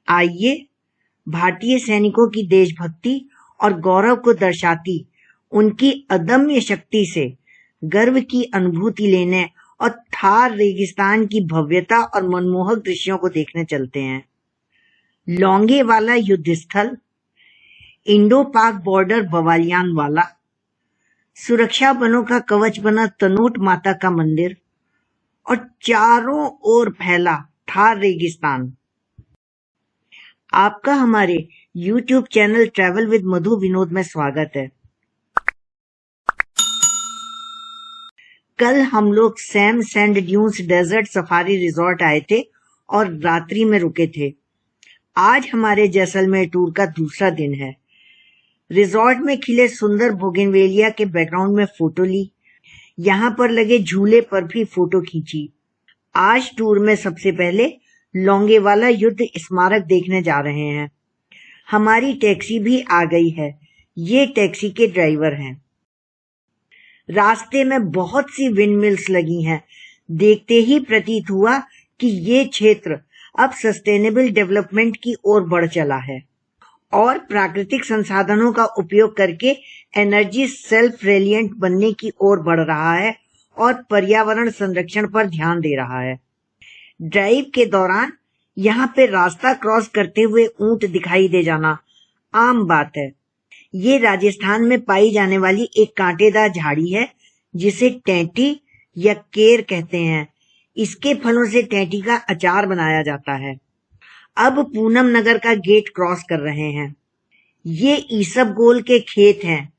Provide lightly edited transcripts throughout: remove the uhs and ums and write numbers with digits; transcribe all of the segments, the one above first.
आइए भारतीय सैनिकों की देशभक्ति और गौरव को दर्शाती उनकी अदम्य शक्ति से गर्व की अनुभूति लेने और थार रेगिस्तान की भव्यता और मनमोहक दृश्यों को देखने चलते हैं। लोंगेवाला युद्ध स्थल, इंडो पाक बॉर्डर बवालियान वाला, सुरक्षा बलों का कवच बना तनोट माता का मंदिर और चारों ओर फैला थार रेगिस्तान। आपका हमारे YouTube channel travel with Madhu Vinod में स्वागत है। कल हम लोग Sam sand dunes desert safari resort आए थे और रात्रि में रुके थे। आज हमारे जैसलमेर टूर का दूसरा दिन है। रिजॉर्ट में खिले सुंदर बोगनवेलिया के बैकग्राउंड में फोटो ली, यहाँ पर लगे झूले पर भी फोटो खींची। आज टूर में सबसे पहले लोंगेवाला युद्ध स्मारक देखने जा रहे हैं। हमारी टैक्सी भी आ गई है। ये टैक्सी के ड्राइवर हैं। रास्ते में बहुत सी विंड मिल्स लगी हैं। देखते ही प्रतीत हुआ कि ये क्षेत्र अब सस्टेनेबल डेवलपमेंट की ओर बढ़ चला है और प्राकृतिक संसाधनों का उपयोग करके एनर्जी सेल्फ रेलिएंट बनने की ओर बढ़ रहा है और पर्यावरण संरक्षण पर ध्यान दे रहा है। ड्राइव के दौरान यहाँ पे रास्ता क्रॉस करते हुए ऊंट दिखाई दे जाना आम बात है। ये राजस्थान में पाई जाने वाली एक कांटेदार झाड़ी है जिसे टेंटी या केर कहते हैं। इसके फलों से टेंटी का अचार बनाया जाता है। अब पूनम नगर का गेट क्रॉस कर रहे हैं। ये ईसबगोल के खेत हैं।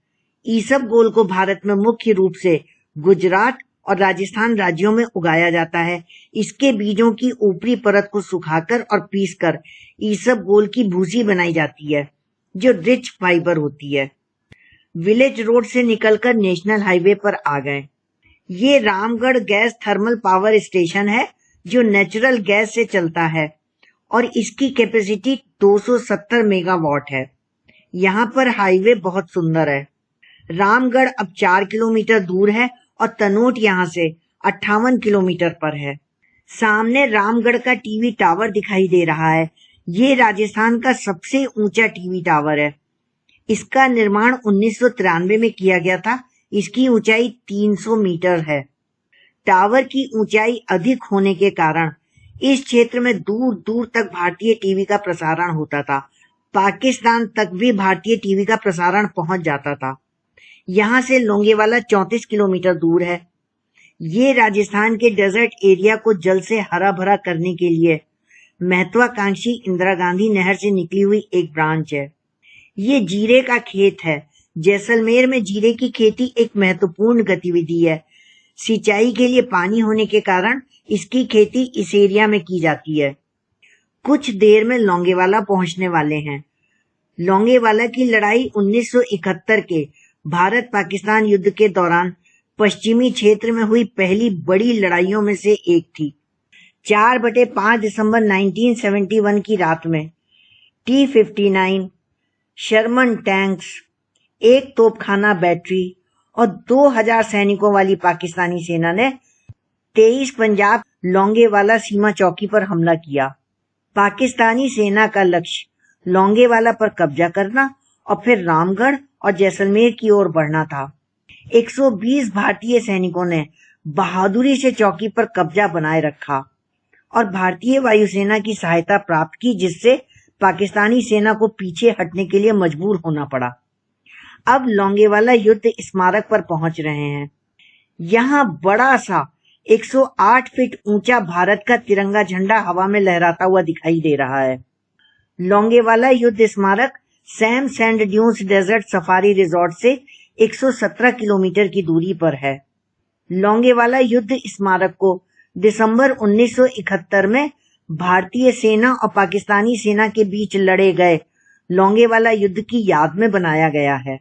ईसबगोल को भारत में मुख्य रूप से गुजरात और राजस्थान राज्यों में उगाया जाता है। इसके बीजों की ऊपरी परत को सुखाकर और पीसकर ईसबगोल की भूसी बनाई जाती है जो रिच फाइबर होती है। विलेज रोड से निकलकर नेशनल हाईवे पर आ गए। ये Ramgarh gas thermal power station है जो नेचुरल गैस से चलता है और इसकी कैपेसिटी 270 मेगावाट है। यहाँ पर हाईवे बहुत सुंदर है। रामगढ़ अब 4 किलोमीटर दूर है और तनोट यहाँ से 58 किलोमीटर पर है। सामने रामगढ़ का टीवी टावर दिखाई दे रहा है। ये राजस्थान का सबसे ऊंचा टीवी टावर है। इसका निर्माण 1993 में किया गया था। इसकी ऊंचाई 300 मीटर है। टावर की ऊंचाई अधिक होने के कारण इस क्षेत्र में दूर दूर तक भारतीय टीवी का प्रसारण होता था। पाकिस्तान तक भी भारतीय टीवी का प्रसारण पहुंच जाता था। यहाँ से लोंगेवाला 34 किलोमीटर दूर है। ये राजस्थान के डेजर्ट एरिया को जल से हरा भरा करने के लिए महत्वाकांक्षी इंदिरा गांधी नहर से निकली हुई एक ब्रांच है। ये जीरे का खेत है। जैसलमेर में जीरे की खेती एक महत्वपूर्ण गतिविधि है। सिंचाई के लिए पानी होने के कारण इसकी खेती इस एरिया में की जाती है। कुछ देर में लोंगेवाला पहुंचने वाले हैं। लोंगेवाला की लड़ाई 1971 के भारत पाकिस्तान युद्ध के दौरान पश्चिमी क्षेत्र में हुई पहली बड़ी लड़ाइयों में से एक थी। 4/5 दिसंबर 1971 की रात में T-59 शर्मन टैंक्स, एक तोपखाना बैटरी और 2000 सैनिकों वाली पाकिस्तानी सेना ने 23 पंजाब लोंगेवाला सीमा चौकी पर हमला किया। पाकिस्तानी सेना का लक्ष्य लोंगेवाला पर कब्जा करना और फिर रामगढ़ और जैसलमेर की ओर बढ़ना था। 120 भारतीय सैनिकों ने बहादुरी से चौकी पर कब्जा बनाए रखा और भारतीय वायुसेना की सहायता प्राप्त की, जिससे पाकिस्तानी सेना को पीछे हटने के लिए मजबूर होना पड़ा। अब लोंगेवाला युद्ध स्मारक पर पहुंच रहे हैं। यहाँ बड़ा सा 108 फीट ऊंचा भारत का तिरंगा झंडा हवा में लहराता हुआ दिखाई दे रहा है। लोंगेवाला युद्ध स्मारक Sam sand dunes desert safari resort से 117 किलोमीटर की दूरी पर है। लोंगेवाला युद्ध स्मारक को दिसंबर 1971 में भारतीय सेना और पाकिस्तानी सेना के बीच लड़े गए लोंगेवाला युद्ध की याद में बनाया गया है।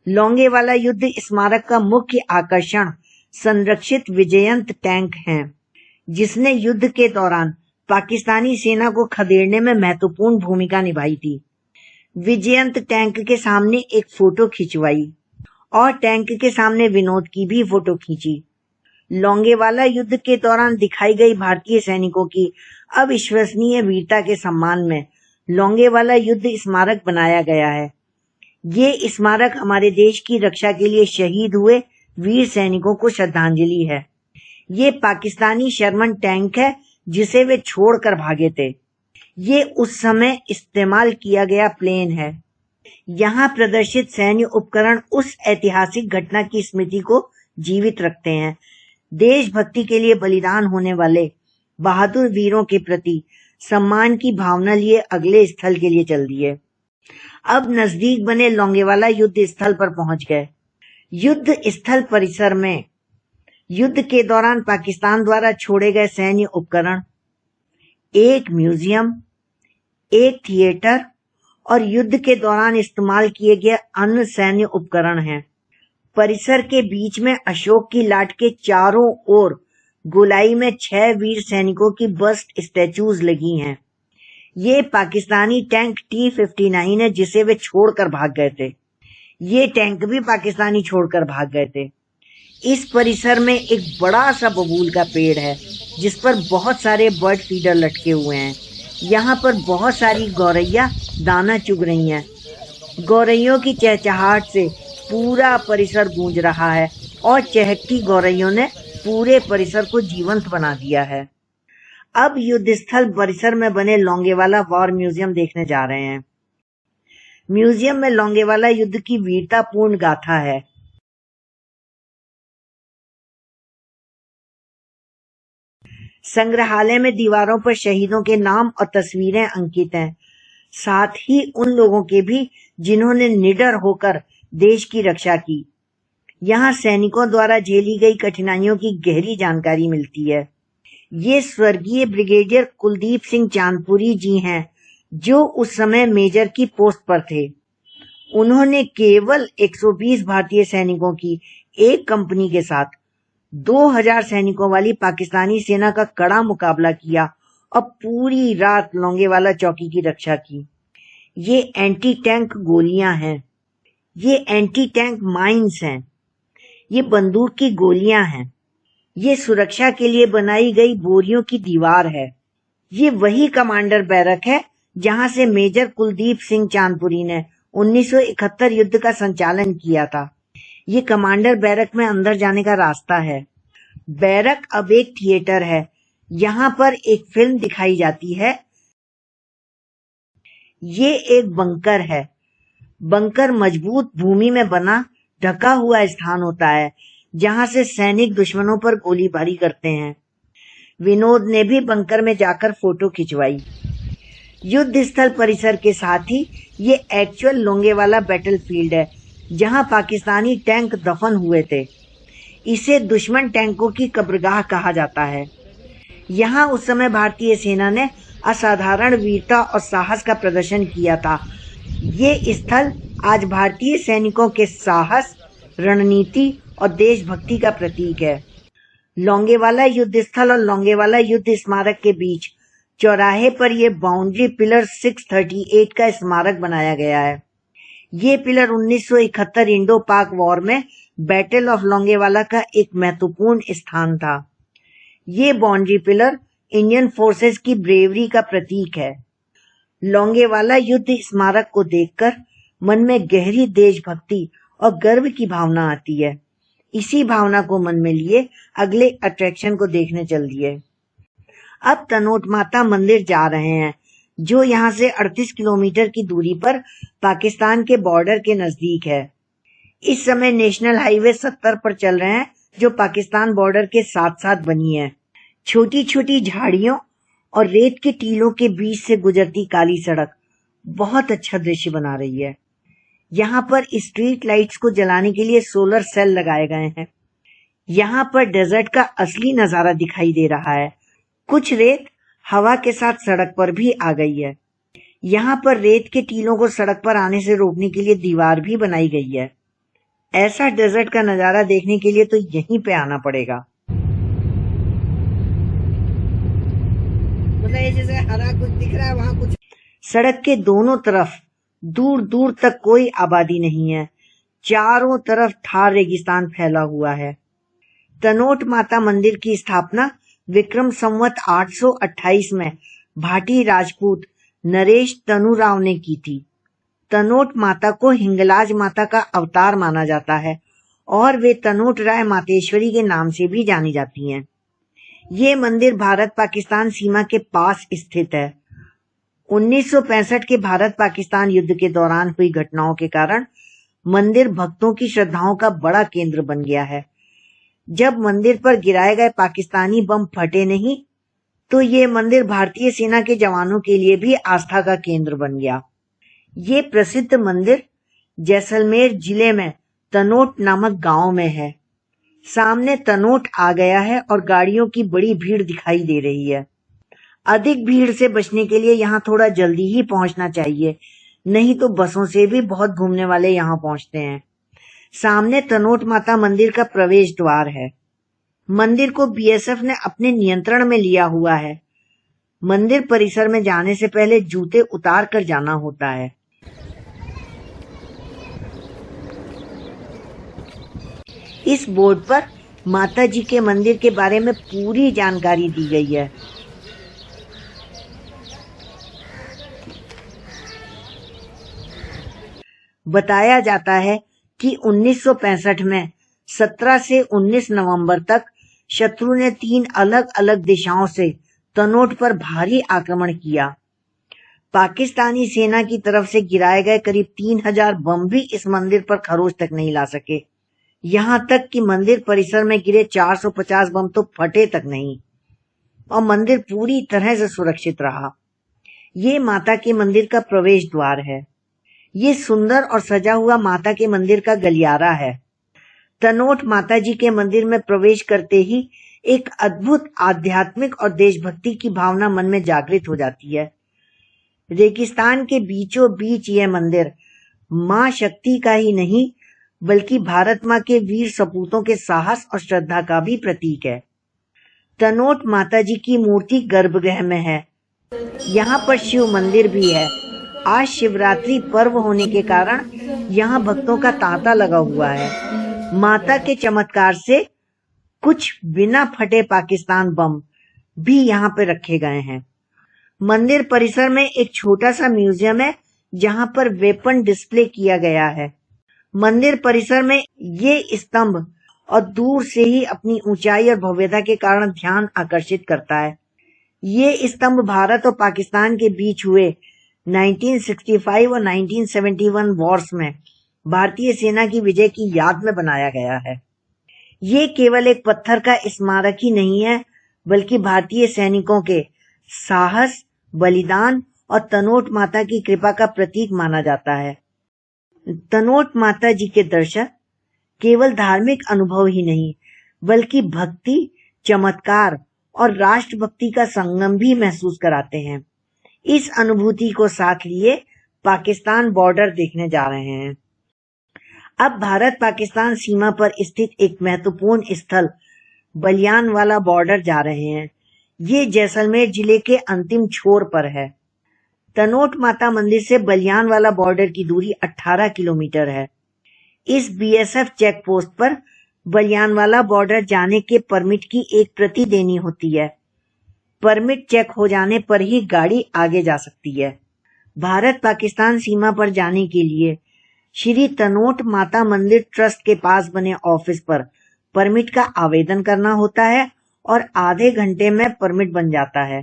लोंगेवाला युद्ध स्मारक का मुख्य आकर्षण संरक्षित विजयंत टैंक है, जिसने युद्ध के दौरान पाकिस्तानी सेना को खदेड़ने में महत्वपूर्ण भूमिका निभाई थी। विजयंत टैंक के सामने एक फोटो खिंचवाई और टैंक के सामने विनोद की भी फोटो खींची। लोंगेवाला युद्ध के दौरान दिखाई गई भारतीय सैनिकों की अविश्वसनीय वीरता के सम्मान में लोंगेवाला युद्ध स्मारक बनाया गया है। ये स्मारक हमारे देश की रक्षा के लिए शहीद हुए वीर सैनिकों को श्रद्धांजलि है। ये पाकिस्तानी शर्मन टैंक है जिसे वे छोड़कर भागे थे। ये उस समय इस्तेमाल किया गया प्लेन है। यहाँ प्रदर्शित सैन्य उपकरण उस ऐतिहासिक घटना की स्मृति को जीवित रखते हैं। देशभक्ति के लिए बलिदान होने वाले बहादुर वीरों के प्रति सम्मान की भावना लिए अगले स्थल के लिए चल दिए। अब नजदीक बने लोंगेवाला युद्ध स्थल पर पहुंच गए। युद्ध स्थल परिसर में युद्ध के दौरान पाकिस्तान द्वारा छोड़े गए सैन्य उपकरण, एक म्यूजियम, एक थिएटर और युद्ध के दौरान इस्तेमाल किए गए अन्य सैन्य उपकरण हैं। परिसर के बीच में अशोक की लाट के चारों ओर गोलाई में 6 वीर सैनिकों की बस्ट स्टैचूज लगी हैं। ये पाकिस्तानी टैंक T-59 है जिसे वे छोड़कर भाग गए थे। ये टैंक भी पाकिस्तानी छोड़कर भाग गए थे। इस परिसर में एक बड़ा सा बबूल का पेड़ है जिस पर बहुत सारे बर्ड फीडर लटके हुए हैं। यहाँ पर बहुत सारी गौरैया दाना चुग रही हैं। गौरैयों की चहचहाहट से पूरा परिसर गूंज रहा है और चहकती गौरैयों ने पूरे परिसर को जीवंत बना दिया है। अब युद्ध स्थल परिसर में बने लोंगेवाला वॉर म्यूजियम देखने जा रहे हैं। म्यूजियम में लोंगेवाला युद्ध की वीरतापूर्ण गाथा है। संग्रहालय में दीवारों पर शहीदों के नाम और तस्वीरें अंकित हैं, साथ ही उन लोगों के भी जिन्होंने निडर होकर देश की रक्षा की। यहाँ सैनिकों द्वारा झेली गई कठिनाइयों की गहरी जानकारी मिलती है। ये स्वर्गीय ब्रिगेडियर कुलदीप सिंह चांदपुरी जी हैं, जो उस समय मेजर की पोस्ट पर थे। उन्होंने केवल 120 भारतीय सैनिकों की एक कंपनी के साथ 2000 सैनिकों वाली पाकिस्तानी सेना का कड़ा मुकाबला किया और पूरी रात लोंगेवाला चौकी की रक्षा की। ये एंटी टैंक गोलियां हैं, ये एंटी टैंक माइंस हैं, ये बंदूक की गोलियां हैं, ये सुरक्षा के लिए बनाई गई बोरियों की दीवार है। ये वही कमांडर बैरक है जहां से मेजर कुलदीप सिंह चांदपुरी ने 1971 युद्ध का संचालन किया था। ये कमांडर बैरक में अंदर जाने का रास्ता है। बैरक अब एक थिएटर है। यहाँ पर एक फिल्म दिखाई जाती है। ये एक बंकर है। बंकर मजबूत भूमि में बना ढका हुआ स्थान होता है जहां से सैनिक दुश्मनों पर गोलीबारी करते हैं। विनोद ने भी बंकर में जाकर फोटो खिंचवाई। युद्ध स्थल परिसर के साथ ही ये एक्चुअल लोंगेवाला बैटलफील्ड है जहां पाकिस्तानी टैंक दफन हुए थे। इसे दुश्मन टैंकों की कब्रगाह कहा जाता है। यहाँ उस समय भारतीय सेना ने असाधारण वीरता और साहस का प्रदर्शन किया था। ये स्थल आज भारतीय सैनिकों के साहस, रणनीति और देशभक्ति का प्रतीक है। लोंगेवाला युद्ध स्थल और लोंगेवाला युद्ध स्मारक के बीच चौराहे पर यह बाउंड्री पिलर 638 का स्मारक बनाया गया है। ये पिलर 1971 इंडो पाक वॉर में बैटल ऑफ लोंगेवाला का एक महत्वपूर्ण स्थान था। ये बाउंड्री पिलर इंडियन फोर्सेस की ब्रेवरी का प्रतीक है। लोंगेवाला युद्ध स्मारक को देखकर मन में गहरी देशभक्ति और गर्व की भावना आती है। इसी भावना को मन में लिए अगले अट्रैक्शन को देखने चल दिए। अब तनोट माता मंदिर जा रहे हैं, जो यहाँ से 38 किलोमीटर की दूरी पर पाकिस्तान के बॉर्डर के नजदीक है। इस समय नेशनल हाईवे 70 पर चल रहे हैं, जो पाकिस्तान बॉर्डर के साथ साथ बनी है। छोटी छोटी झाड़ियों और रेत के टीलों के बीच से गुजरती काली सड़क बहुत अच्छा दृश्य बना रही है। यहाँ पर स्ट्रीट लाइट्स को जलाने के लिए सोलर सेल लगाए गए हैं। यहाँ पर डेजर्ट का असली नजारा दिखाई दे रहा है। कुछ रेत हवा के साथ सड़क पर भी आ गई है। यहाँ पर रेत के टीलों को सड़क पर आने से रोकने के लिए दीवार भी बनाई गई है। ऐसा डेजर्ट का नजारा देखने के लिए तो यहीं पे आना पड़ेगा। मतलब जैसे हरा कुछ दिख रहा है, वहां कुछ। सड़क के दोनों तरफ दूर दूर तक कोई आबादी नहीं है। चारों तरफ थार रेगिस्तान फैला हुआ है। तनोट माता मंदिर की स्थापना विक्रम संवत 828 में भाटी राजपूत नरेश तनुराव ने की थी। तनोट माता को हिंगलाज माता का अवतार माना जाता है और वे तनोट राय मातेश्वरी के नाम से भी जानी जाती हैं। ये मंदिर भारत पाकिस्तान सीमा के पास स्थित है। 1965 के भारत पाकिस्तान युद्ध के दौरान हुई घटनाओं के कारण मंदिर भक्तों की श्रद्धाओं का बड़ा केंद्र बन गया है। जब मंदिर पर गिराए गए पाकिस्तानी बम फटे नहीं तो ये मंदिर भारतीय सेना के जवानों के लिए भी आस्था का केंद्र बन गया। ये प्रसिद्ध मंदिर जैसलमेर जिले में तनोट नामक गांव में है। सामने तनोट आ गया है और गाड़ियों की बड़ी भीड़ दिखाई दे रही है। अधिक भीड़ से बचने के लिए यहाँ थोड़ा जल्दी ही पहुंचना चाहिए, नहीं तो बसों से भी बहुत घूमने वाले यहाँ पहुंचते हैं। सामने तनोट माता मंदिर का प्रवेश द्वार है। मंदिर को बीएसएफ ने अपने नियंत्रण में लिया हुआ है। मंदिर परिसर में जाने से पहले जूते उतार कर जाना होता है। इस बोर्ड पर माता जी के मंदिर के बारे में पूरी जानकारी दी गई है। बताया जाता है कि 1965 में 17 से 19 नवंबर तक शत्रु ने 3 अलग अलग दिशाओं से तनोट पर भारी आक्रमण किया। पाकिस्तानी सेना की तरफ से गिराए गए करीब 3000 बम भी इस मंदिर पर खरोच तक नहीं ला सके। यहाँ तक कि मंदिर परिसर में गिरे 450 बम तो फटे तक नहीं और मंदिर पूरी तरह से सुरक्षित रहा। ये माता के मंदिर का प्रवेश द्वार है। ये सुंदर और सजा हुआ माता के मंदिर का गलियारा है। तनोट माता जी के मंदिर में प्रवेश करते ही एक अद्भुत आध्यात्मिक और देशभक्ति की भावना मन में जागृत हो जाती है। रेगिस्तान के बीचों बीच यह मंदिर मां शक्ति का ही नहीं बल्कि भारत मां के वीर सपूतों के साहस और श्रद्धा का भी प्रतीक है। तनोट माता जी की मूर्ति गर्भगृह में है। यहाँ पर शिव मंदिर भी है। आज शिवरात्रि पर्व होने के कारण यहाँ भक्तों का तांता लगा हुआ है। माता के चमत्कार से कुछ बिना फटे पाकिस्तान बम भी यहाँ पे रखे गए हैं। मंदिर परिसर में एक छोटा सा म्यूजियम है जहाँ पर वेपन डिस्प्ले किया गया है। मंदिर परिसर में ये स्तंभ और दूर से ही अपनी ऊंचाई और भव्यता के कारण ध्यान आकर्षित करता है। ये स्तंभ भारत और पाकिस्तान के बीच हुए 1965 और 1971 वॉर्स में भारतीय सेना की विजय की याद में बनाया गया है। ये केवल एक पत्थर का स्मारक ही नहीं है बल्कि भारतीय सैनिकों के साहस, बलिदान और तनोट माता की कृपा का प्रतीक माना जाता है। तनोट माता जी के दर्शन केवल धार्मिक अनुभव ही नहीं बल्कि भक्ति, चमत्कार और राष्ट्रभक्ति का संगम भी महसूस कराते हैं। इस अनुभूति को साथ लिए पाकिस्तान बॉर्डर देखने जा रहे हैं। अब भारत पाकिस्तान सीमा पर स्थित एक महत्वपूर्ण स्थल बलियानवाला बॉर्डर जा रहे हैं। ये जैसलमेर जिले के अंतिम छोर पर है। तनोट माता मंदिर से बलियानवाला बॉर्डर की दूरी 18 किलोमीटर है। इस बीएसएफ चेक पोस्ट पर बलियानवाला बॉर्डर जाने के परमिट की एक प्रति देनी होती है। परमिट चेक हो जाने पर ही गाड़ी आगे जा सकती है। भारत पाकिस्तान सीमा पर जाने के लिए श्री तनोट माता मंदिर ट्रस्ट के पास बने ऑफिस पर परमिट का आवेदन करना होता है और आधे घंटे में परमिट बन जाता है।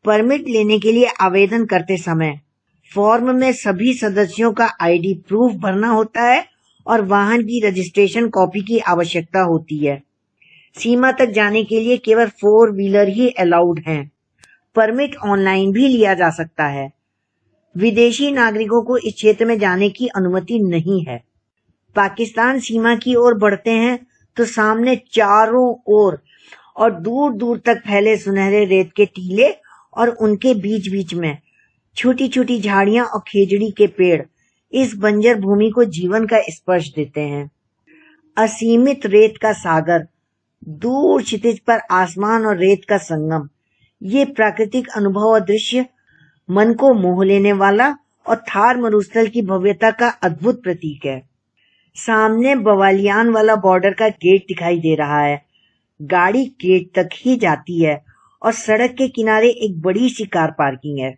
परमिट लेने के लिए आवेदन करते समय फॉर्म में सभी सदस्यों का आईडी प्रूफ भरना होता है और वाहन की रजिस्ट्रेशन कॉपी की आवश्यकता होती है। सीमा तक जाने के लिए केवल 4 व्हीलर ही अलाउड हैं। परमिट ऑनलाइन भी लिया जा सकता है। विदेशी नागरिकों को इस क्षेत्र में जाने की अनुमति नहीं है। पाकिस्तान सीमा की ओर बढ़ते हैं तो सामने चारों ओर और दूर दूर तक फैले सुनहरे रेत के टीले और उनके बीच बीच में छोटी छोटी झाड़ियां और खेजड़ी के पेड़ इस बंजर भूमि को जीवन का स्पर्श देते हैं। असीमित रेत का सागर, दूर क्षितिज पर आसमान और रेत का संगम, ये प्राकृतिक अनुभव और दृश्य मन को मोह लेने वाला और थार मरुस्थल की भव्यता का अद्भुत प्रतीक है। सामने बवालियान वाला बॉर्डर का गेट दिखाई दे रहा है। गाड़ी गेट तक ही जाती है और सड़क के किनारे एक बड़ी सी कार पार्किंग है।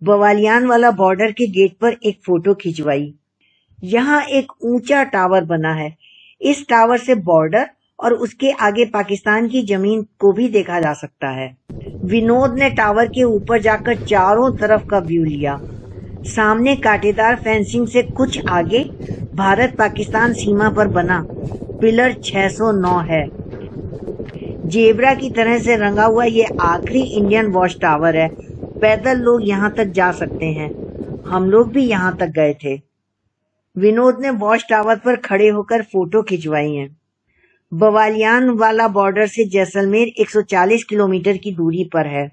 बवालियान वाला बॉर्डर के गेट पर एक फोटो खिंचवाई। यहाँ एक ऊंचा टावर बना है। इस टावर से बॉर्डर और उसके आगे पाकिस्तान की जमीन को भी देखा जा सकता है। विनोद ने टावर के ऊपर जाकर चारों तरफ का व्यू लिया। सामने कांटेदार फेंसिंग से कुछ आगे भारत पाकिस्तान सीमा पर बना पिलर 609 है। जेब्रा की तरह से रंगा हुआ ये आखिरी इंडियन वॉच टावर है। पैदल लोग यहाँ तक जा सकते हैं। हम लोग भी यहाँ तक गए थे। विनोद ने वॉच टावर पर खड़े होकर फोटो खिंचवाई है। बवालियान वाला बॉर्डर से जैसलमेर 140 किलोमीटर की दूरी पर है।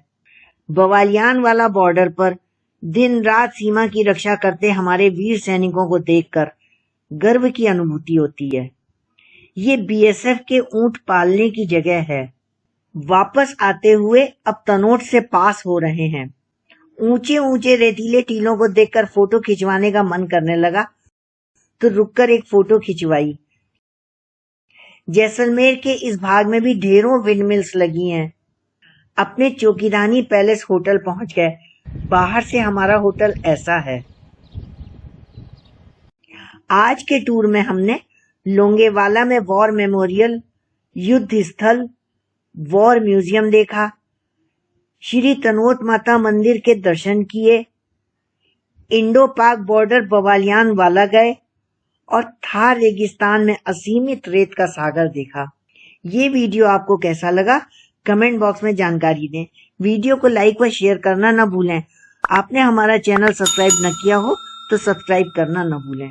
बवालियान वाला बॉर्डर पर दिन रात सीमा की रक्षा करते हमारे वीर सैनिकों को देखकर गर्व की अनुभूति होती है। ये बीएसएफ के ऊंट पालने की जगह है। वापस आते हुए अब तनोट से पास हो रहे हैं। ऊंचे ऊंचे रेतीले टीलों को देखकर फोटो खिंचवाने का मन करने लगा तो रुककर एक फोटो खिंचवाई। जैसलमेर के इस भाग में भी ढेरों विंडमिल्स लगी हैं। अपने चौकीदानी पैलेस होटल पहुंच गए। बाहर से हमारा होटल ऐसा है। आज के टूर में हमने लोंगेवाला में वॉर मेमोरियल, युद्ध स्थल, वॉर म्यूजियम देखा, श्री तनोट माता मंदिर के दर्शन किए, इंडो पाक बॉर्डर बवालियान वाला गए और थार रेगिस्तान में असीमित रेत का सागर देखा। ये वीडियो आपको कैसा लगा कमेंट बॉक्स में जानकारी दें। वीडियो को लाइक व शेयर करना न भूलें। आपने हमारा चैनल सब्सक्राइब न किया हो तो सब्सक्राइब करना न भूलें।